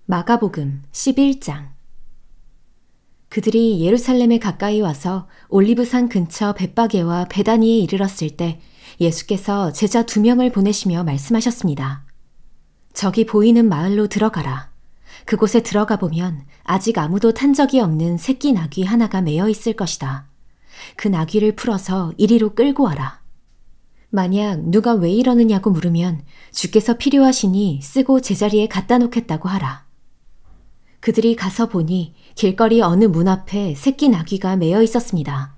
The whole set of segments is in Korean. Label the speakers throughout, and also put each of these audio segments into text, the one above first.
Speaker 1: 마가복음 11장. 그들이 예루살렘에 가까이 와서 올리브산 근처 벳바게와 베다니에 이르렀을 때 예수께서 제자 2명을 보내시며 말씀하셨습니다. 저기 보이는 마을로 들어가라. 그곳에 들어가 보면 아직 아무도 탄 적이 없는 새끼 나귀 하나가 매여 있을 것이다. 그 나귀를 풀어서 이리로 끌고 와라. 만약 누가 왜 이러느냐고 물으면 주께서 필요하시니 쓰고 제자리에 갖다 놓겠다고 하라. 그들이 가서 보니 길거리 어느 문 앞에 새끼 나귀가 매여 있었습니다.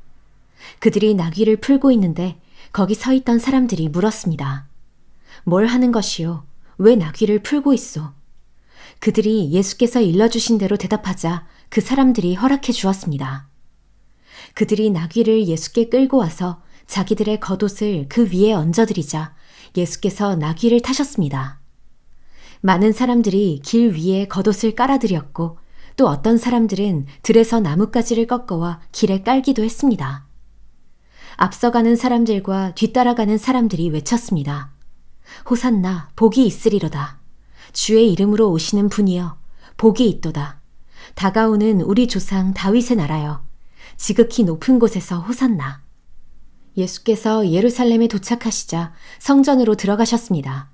Speaker 1: 그들이 나귀를 풀고 있는데 거기 서 있던 사람들이 물었습니다. 뭘 하는 것이요? 왜 나귀를 풀고 있소? 그들이 예수께서 일러주신 대로 대답하자 그 사람들이 허락해 주었습니다. 그들이 나귀를 예수께 끌고 와서 자기들의 겉옷을 그 위에 얹어드리자 예수께서 나귀를 타셨습니다. 많은 사람들이 길 위에 겉옷을 깔아드렸고 또 어떤 사람들은 들에서 나뭇가지를 꺾어와 길에 깔기도 했습니다. 앞서가는 사람들과 뒤따라가는 사람들이 외쳤습니다. 호산나, 복이 있으리로다. 주의 이름으로 오시는 분이여, 복이 있도다. 다가오는 우리 조상 다윗의 나라여, 지극히 높은 곳에서 호산나. 예수께서 예루살렘에 도착하시자 성전으로 들어가셨습니다.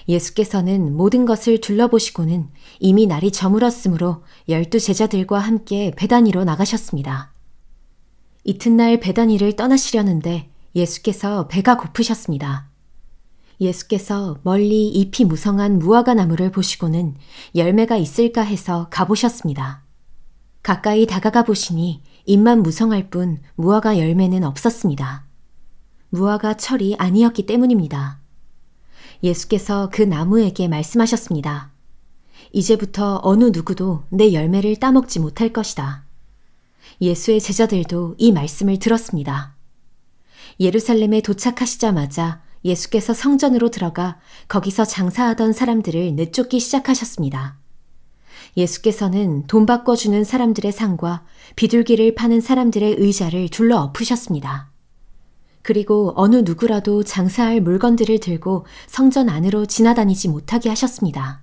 Speaker 1: 예수께서는 모든 것을 둘러보시고는 이미 날이 저물었으므로 12 제자들과 함께 베다니로 나가셨습니다. 이튿날 베다니를 떠나시려는데 예수께서 배가 고프셨습니다. 예수께서 멀리 잎이 무성한 무화과 나무를 보시고는 열매가 있을까 해서 가보셨습니다. 가까이 다가가 보시니 잎만 무성할 뿐 무화과 열매는 없었습니다. 무화과 철이 아니었기 때문입니다. 예수께서 그 나무에게 말씀하셨습니다. 이제부터 어느 누구도 내 열매를 따먹지 못할 것이다. 예수의 제자들도 이 말씀을 들었습니다. 예루살렘에 도착하시자마자 예수께서 성전으로 들어가 거기서 장사하던 사람들을 내쫓기 시작하셨습니다. 예수께서는 돈 바꿔주는 사람들의 상과 비둘기를 파는 사람들의 의자를 둘러 엎으셨습니다. 그리고 어느 누구라도 장사할 물건들을 들고 성전 안으로 지나다니지 못하게 하셨습니다.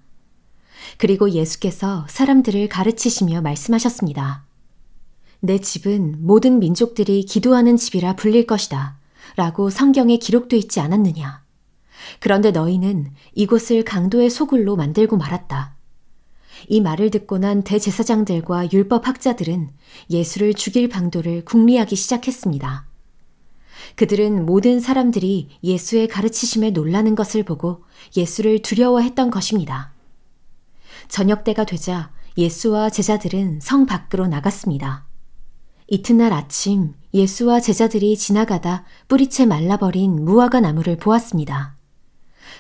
Speaker 1: 그리고 예수께서 사람들을 가르치시며 말씀하셨습니다. 내 집은 모든 민족들이 기도하는 집이라 불릴 것이다 라고 성경에 기록되어 있지 않았느냐. 그런데 너희는 이곳을 강도의 소굴로 만들고 말았다. 이 말을 듣고 난 대제사장들과 율법학자들은 예수를 죽일 방도를 궁리하기 시작했습니다. 그들은 모든 사람들이 예수의 가르치심에 놀라는 것을 보고 예수를 두려워했던 것입니다. 저녁 때가 되자 예수와 제자들은 성 밖으로 나갔습니다. 이튿날 아침 예수와 제자들이 지나가다 뿌리채 말라버린 무화과 나무를 보았습니다.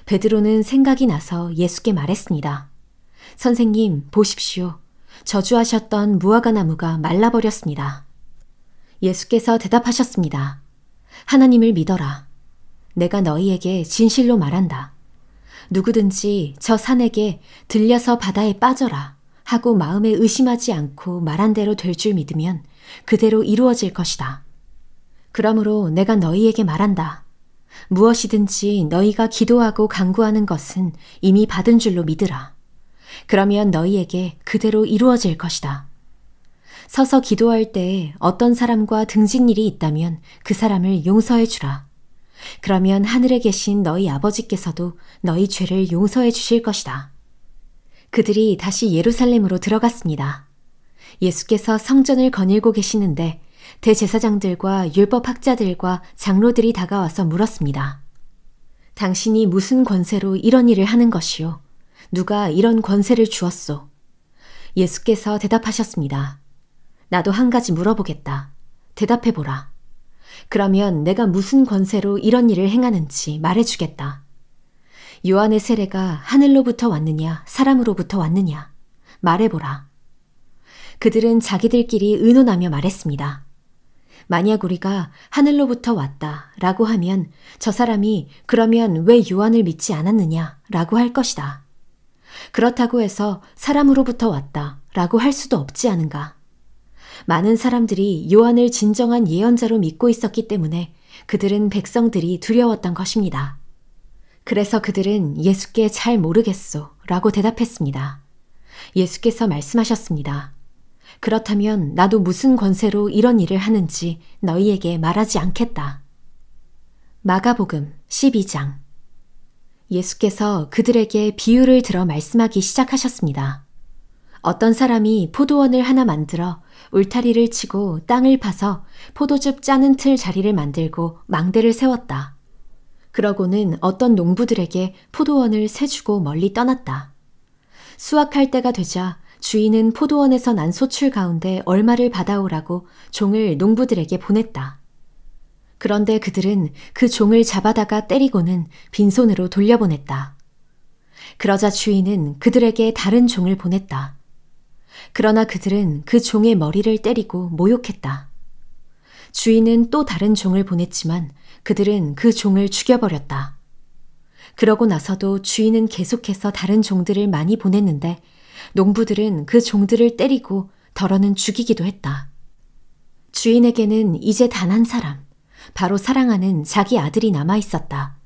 Speaker 1: 베드로는 생각이 나서 예수께 말했습니다. 선생님, 보십시오. 저주하셨던 무화과 나무가 말라버렸습니다. 예수께서 대답하셨습니다. 하나님을 믿어라. 내가 너희에게 진실로 말한다. 누구든지 저 산에게 들려서 바다에 빠져라 하고 마음에 의심하지 않고 말한 대로 될 줄 믿으면 그대로 이루어질 것이다. 그러므로 내가 너희에게 말한다. 무엇이든지 너희가 기도하고 간구하는 것은 이미 받은 줄로 믿으라. 그러면 너희에게 그대로 이루어질 것이다. 서서 기도할 때에 어떤 사람과 등진 일이 있다면 그 사람을 용서해 주라. 그러면 하늘에 계신 너희 아버지께서도 너희 죄를 용서해 주실 것이다. 그들이 다시 예루살렘으로 들어갔습니다. 예수께서 성전을 거닐고 계시는데 대제사장들과 율법학자들과 장로들이 다가와서 물었습니다. 당신이 무슨 권세로 이런 일을 하는 것이요? 누가 이런 권세를 주었소? 예수께서 대답하셨습니다. 나도 한 가지 물어보겠다. 대답해보라. 그러면 내가 무슨 권세로 이런 일을 행하는지 말해주겠다. 요한의 세례가 하늘로부터 왔느냐, 사람으로부터 왔느냐? 말해보라. 그들은 자기들끼리 의논하며 말했습니다. 만약 우리가 하늘로부터 왔다 라고 하면 저 사람이 그러면 왜 요한을 믿지 않았느냐 라고 할 것이다. 그렇다고 해서 사람으로부터 왔다 라고 할 수도 없지 않은가. 많은 사람들이 요한을 진정한 예언자로 믿고 있었기 때문에 그들은 백성들이 두려웠던 것입니다. 그래서 그들은 예수께 잘 모르겠소 라고 대답했습니다. 예수께서 말씀하셨습니다. 그렇다면 나도 무슨 권세로 이런 일을 하는지 너희에게 말하지 않겠다. 마가복음 12장. 예수께서 그들에게 비유를 들어 말씀하기 시작하셨습니다. 어떤 사람이 포도원을 하나 만들어 울타리를 치고 땅을 파서 포도즙 짜는 틀 자리를 만들고 망대를 세웠다. 그러고는 어떤 농부들에게 포도원을 세주고 멀리 떠났다. 수확할 때가 되자 주인은 포도원에서 난 소출 가운데 얼마를 받아오라고 종을 농부들에게 보냈다. 그런데 그들은 그 종을 잡아다가 때리고는 빈손으로 돌려보냈다. 그러자 주인은 그들에게 다른 종을 보냈다. 그러나 그들은 그 종의 머리를 때리고 모욕했다. 주인은 또 다른 종을 보냈지만 그들은 그 종을 죽여버렸다. 그러고 나서도 주인은 계속해서 다른 종들을 많이 보냈는데 농부들은 그 종들을 때리고 덜어는 죽이기도 했다. 주인에게는 이제 단 한 사람, 바로 사랑하는 자기 아들이 남아 있었다.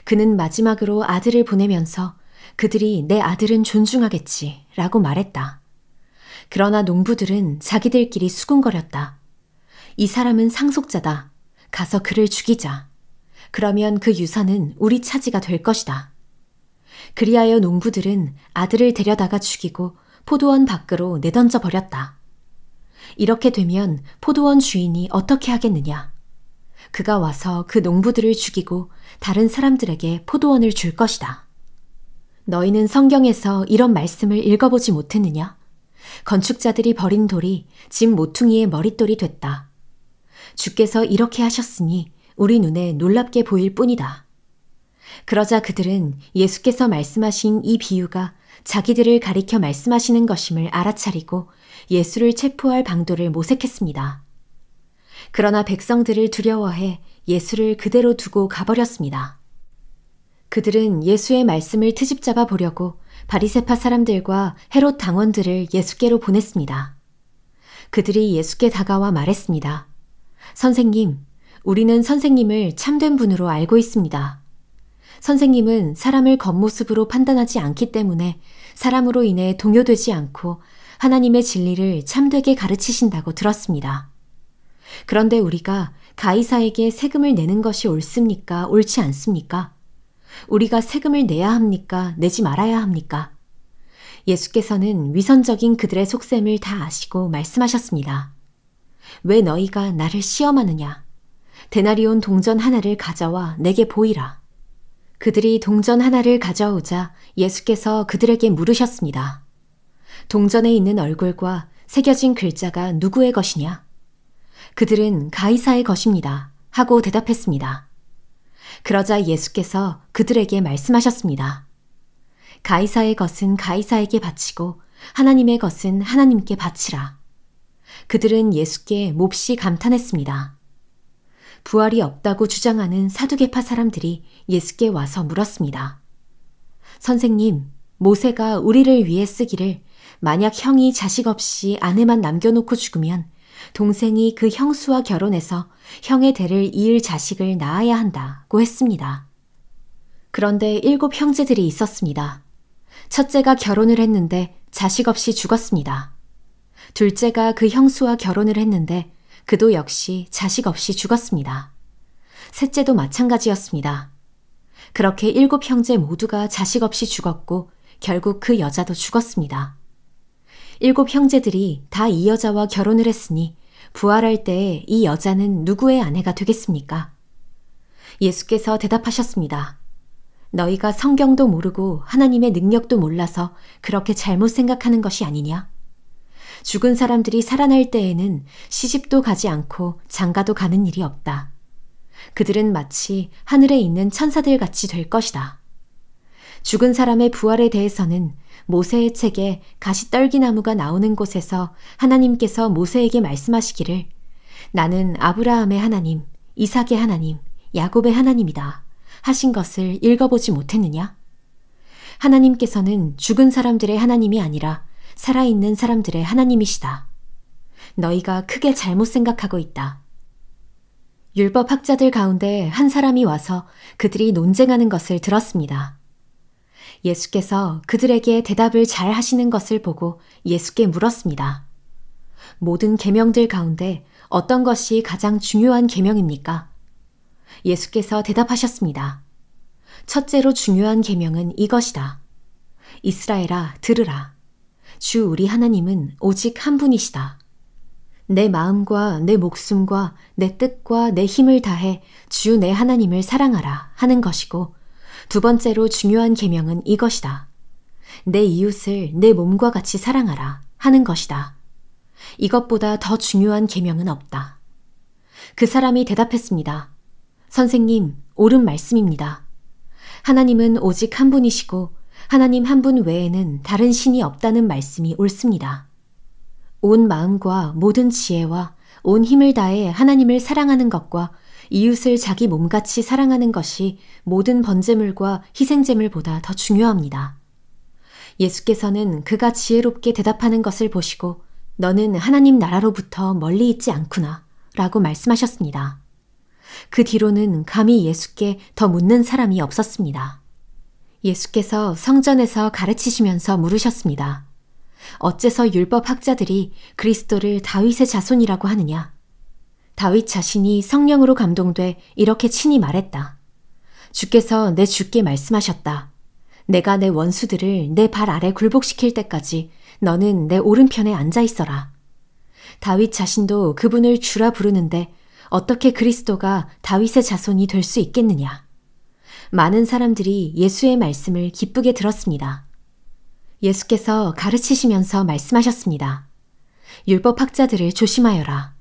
Speaker 1: 그는 마지막으로 아들을 보내면서 그들이 내 아들은 존중하겠지 라고 말했다. 그러나 농부들은 자기들끼리 수군거렸다. 이 사람은 상속자다. 가서 그를 죽이자. 그러면 그 유산은 우리 차지가 될 것이다. 그리하여 농부들은 아들을 데려다가 죽이고 포도원 밖으로 내던져 버렸다. 이렇게 되면 포도원 주인이 어떻게 하겠느냐? 그가 와서 그 농부들을 죽이고 다른 사람들에게 포도원을 줄 것이다. 너희는 성경에서 이런 말씀을 읽어보지 못했느냐? 건축자들이 버린 돌이 집 모퉁이의 머릿돌이 됐다. 주께서 이렇게 하셨으니 우리 눈에 놀랍게 보일 뿐이다. 그러자 그들은 예수께서 말씀하신 이 비유가 자기들을 가리켜 말씀하시는 것임을 알아차리고 예수를 체포할 방도를 모색했습니다. 그러나 백성들을 두려워해 예수를 그대로 두고 가버렸습니다. 그들은 예수의 말씀을 트집잡아 보려고 바리새파 사람들과 헤롯 당원들을 예수께로 보냈습니다. 그들이 예수께 다가와 말했습니다. 선생님, 우리는 선생님을 참된 분으로 알고 있습니다. 선생님은 사람을 겉모습으로 판단하지 않기 때문에 사람으로 인해 동요되지 않고 하나님의 진리를 참되게 가르치신다고 들었습니다. 그런데 우리가 가이사에게 세금을 내는 것이 옳습니까? 옳지 않습니까? 우리가 세금을 내야 합니까? 내지 말아야 합니까? 예수께서는 위선적인 그들의 속셈을 다 아시고 말씀하셨습니다. 왜 너희가 나를 시험하느냐? 데나리온 동전 하나를 가져와 내게 보이라. 그들이 동전 하나를 가져오자 예수께서 그들에게 물으셨습니다. 동전에 있는 얼굴과 새겨진 글자가 누구의 것이냐? 그들은 가이사의 것입니다. 하고 대답했습니다. 그러자 예수께서 그들에게 말씀하셨습니다. 가이사의 것은 가이사에게 바치고 하나님의 것은 하나님께 바치라. 그들은 예수께 몹시 감탄했습니다. 부활이 없다고 주장하는 사두개파 사람들이 예수께 와서 물었습니다. 선생님, 모세가 우리를 위해 쓰기를 만약 형이 자식 없이 아내만 남겨놓고 죽으면 동생이 그 형수와 결혼해서 형의 대를 이을 자식을 낳아야 한다고 했습니다. 그런데 7 형제들이 있었습니다. 첫째가 결혼을 했는데 자식 없이 죽었습니다. 둘째가 그 형수와 결혼을 했는데 그도 역시 자식 없이 죽었습니다. 셋째도 마찬가지였습니다. 그렇게 7 형제 모두가 자식 없이 죽었고 결국 그 여자도 죽었습니다. 7 형제들이 다 이 여자와 결혼을 했으니 부활할 때에 이 여자는 누구의 아내가 되겠습니까? 예수께서 대답하셨습니다. 너희가 성경도 모르고 하나님의 능력도 몰라서 그렇게 잘못 생각하는 것이 아니냐? 죽은 사람들이 살아날 때에는 시집도 가지 않고 장가도 가는 일이 없다. 그들은 마치 하늘에 있는 천사들 같이 될 것이다. 죽은 사람의 부활에 대해서는 모세의 책에 가시떨기나무가 나오는 곳에서 하나님께서 모세에게 말씀하시기를 나는 아브라함의 하나님, 이삭의 하나님, 야곱의 하나님이다 하신 것을 읽어보지 못했느냐? 하나님께서는 죽은 사람들의 하나님이 아니라 살아있는 사람들의 하나님이시다. 너희가 크게 잘못 생각하고 있다. 율법학자들 가운데 한 사람이 와서 그들이 논쟁하는 것을 들었습니다. 예수께서 그들에게 대답을 잘 하시는 것을 보고 예수께 물었습니다. 모든 계명들 가운데 어떤 것이 가장 중요한 계명입니까? 예수께서 대답하셨습니다. 첫째로 중요한 계명은 이것이다. 이스라엘아, 들으라. 주 우리 하나님은 오직 한 분이시다. 내 마음과 내 목숨과 내 뜻과 내 힘을 다해 주 내 하나님을 사랑하라 하는 것이고, 두 번째로 중요한 계명은 이것이다. 내 이웃을 내 몸과 같이 사랑하라 하는 것이다. 이것보다 더 중요한 계명은 없다. 그 사람이 대답했습니다. 선생님, 옳은 말씀입니다. 하나님은 오직 한 분이시고 하나님 한 분 외에는 다른 신이 없다는 말씀이 옳습니다. 온 마음과 모든 지혜와 온 힘을 다해 하나님을 사랑하는 것과 이웃을 자기 몸같이 사랑하는 것이 모든 번제물과 희생제물보다 더 중요합니다. 예수께서는 그가 지혜롭게 대답하는 것을 보시고 너는 하나님 나라로부터 멀리 있지 않구나 라고 말씀하셨습니다. 그 뒤로는 감히 예수께 더 묻는 사람이 없었습니다. 예수께서 성전에서 가르치시면서 물으셨습니다. 어째서 율법학자들이 그리스도를 다윗의 자손이라고 하느냐? 다윗 자신이 성령으로 감동돼 이렇게 친히 말했다. 주께서 내 주께 말씀하셨다. 내가 내 원수들을 내 발 아래 굴복시킬 때까지 너는 내 오른편에 앉아 있어라. 다윗 자신도 그분을 주라 부르는데 어떻게 그리스도가 다윗의 자손이 될 수 있겠느냐? 많은 사람들이 예수의 말씀을 기쁘게 들었습니다. 예수께서 가르치시면서 말씀하셨습니다. 율법학자들을 조심하여라.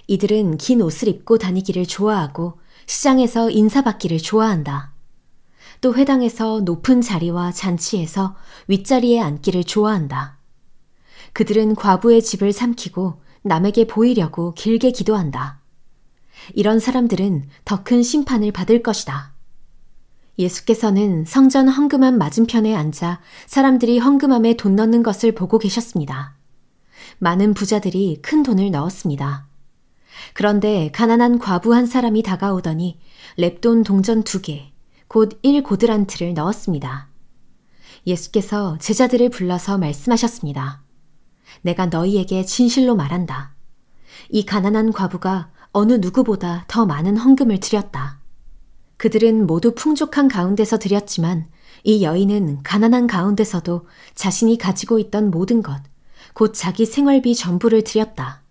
Speaker 1: 이들은 긴 옷을 입고 다니기를 좋아하고 시장에서 인사받기를 좋아한다. 또 회당에서 높은 자리와 잔치에서 윗자리에 앉기를 좋아한다. 그들은 과부의 집을 삼키고 남에게 보이려고 길게 기도한다. 이런 사람들은 더 큰 심판을 받을 것이다. 예수께서는 성전 헌금함 맞은편에 앉아 사람들이 헌금함에 돈 넣는 것을 보고 계셨습니다. 많은 부자들이 큰 돈을 넣었습니다. 그런데 가난한 과부 한 사람이 다가오더니 렙돈 동전 2개, 곧 1고드란트를 넣었습니다. 예수께서 제자들을 불러서 말씀하셨습니다. 내가 너희에게 진실로 말한다. 이 가난한 과부가 어느 누구보다 더 많은 헌금을 드렸다. 그들은 모두 풍족한 가운데서 드렸지만 이 여인은 가난한 가운데서도 자신이 가지고 있던 모든 것, 곧 자기 생활비 전부를 드렸다.